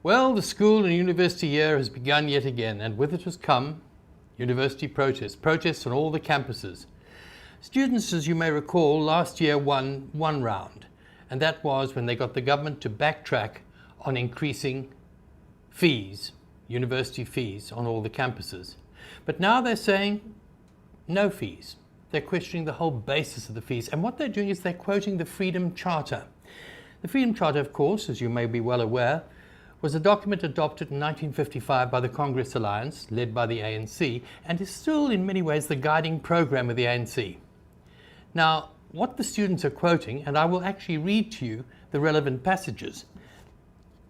Well, the school and university year has begun yet again, and with it has come university protests on all the campuses. Students, as you may recall, last year won one round, and that was when they got the government to backtrack on increasing fees, university fees on all the campuses. But now they're saying no fees. They're questioning the whole basis of the fees, and what they're doing is they're quoting the Freedom Charter. The Freedom Charter, of course, as you may be well aware, was a document adopted in 1955 by the Congress Alliance, led by the ANC, and is still in many ways the guiding program of the ANC. Now, what the students are quoting, and I will actually read to you the relevant passages.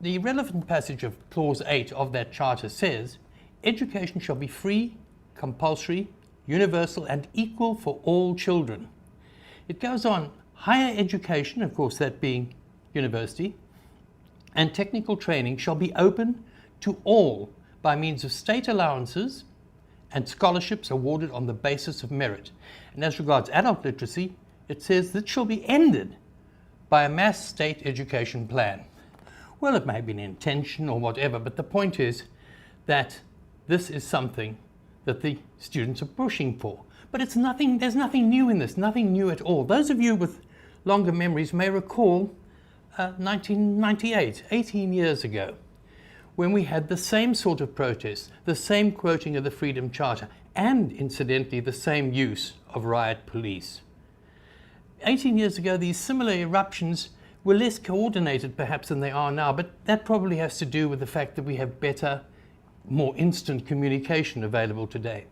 The relevant passage of Clause 8 of that charter says, "Education shall be free, compulsory, universal and equal for all children." It goes on, higher education, of course that being university, and technical training shall be open to all by means of state allowances and scholarships awarded on the basis of merit. And as regards adult literacy, it says that shall be ended by a mass state education plan. Well, it may be an intention or whatever, but the point is that this is something that the students are pushing for. But there's nothing new in this, nothing new at all. Those of you with longer memories may recall 1998, 18 years ago, when we had the same sort of protest, the same quoting of the Freedom Charter, and incidentally the same use of riot police. 18 years ago, these similar eruptions were less coordinated perhaps than they are now, but that probably has to do with the fact that we have better, more instant communication available today.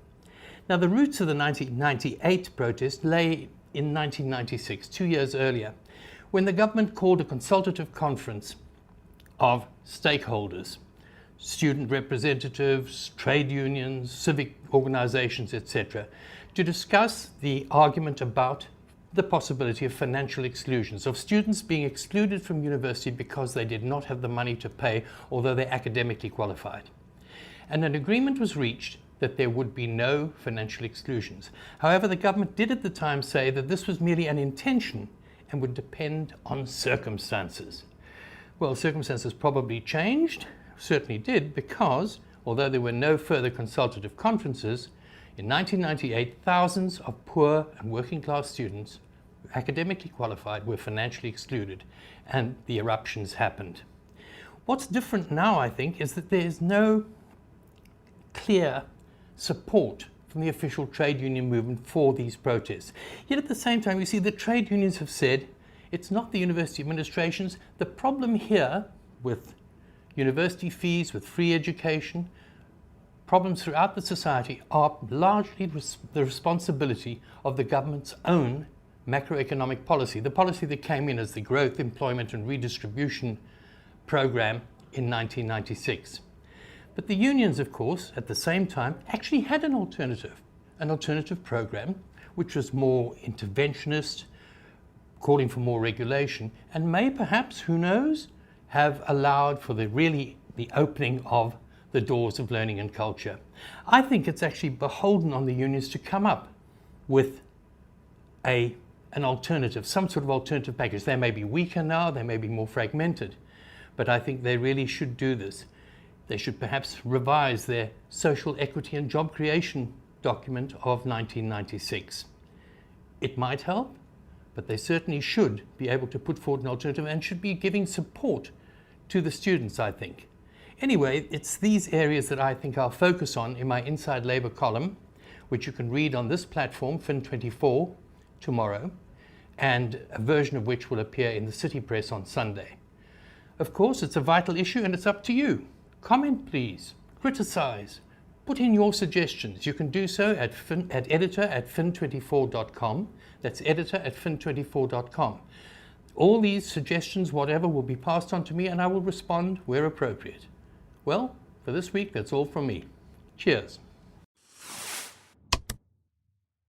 Now, the roots of the 1998 protest lay in 1996, 2 years earlier, when the government called a consultative conference of stakeholders, student representatives, trade unions, civic organizations, etc., to discuss the argument about the possibility of financial exclusions, of students being excluded from university because they did not have the money to pay, although they academically qualified. And an agreement was reached that there would be no financial exclusions. However, the government did at the time say that this was merely an intention and would depend on circumstances. Well, circumstances probably changed, certainly did, because although there were no further consultative conferences, in 1998, thousands of poor and working class students, academically qualified, were financially excluded, and the eruptions happened. What's different now, I think, is that there is no clear support from the official trade union movement for these protests. Yet at the same time, you see, the trade unions have said it's not the university administrations. The problem here with university fees, with free education, problems throughout the society are largely the responsibility of the government's own macroeconomic policy, the policy that came in as the Growth, Employment and Redistribution Program in 1996. But the unions, of course, at the same time, actually had an alternative program, which was more interventionist, calling for more regulation, and may perhaps, who knows, have allowed for the opening of the doors of learning and culture. I think it's actually beholden on the unions to come up with an alternative, some sort of alternative package. They may be weaker now, they may be more fragmented, but I think they really should do this. They should perhaps revise their social equity and job creation document of 1996. It might help, but they certainly should be able to put forward an alternative and should be giving support to the students, I think. Anyway, it's these areas that I think I'll focus on in my Inside Labour column, which you can read on this platform, Fin24, tomorrow, and a version of which will appear in the City Press on Sunday. Of course, it's a vital issue and it's up to you. Comment, please. Criticize. Put in your suggestions. You can do so at editor@fin24.com. That's editor@fin24.com. All these suggestions, whatever, will be passed on to me and I will respond where appropriate. Well, for this week, that's all from me. Cheers.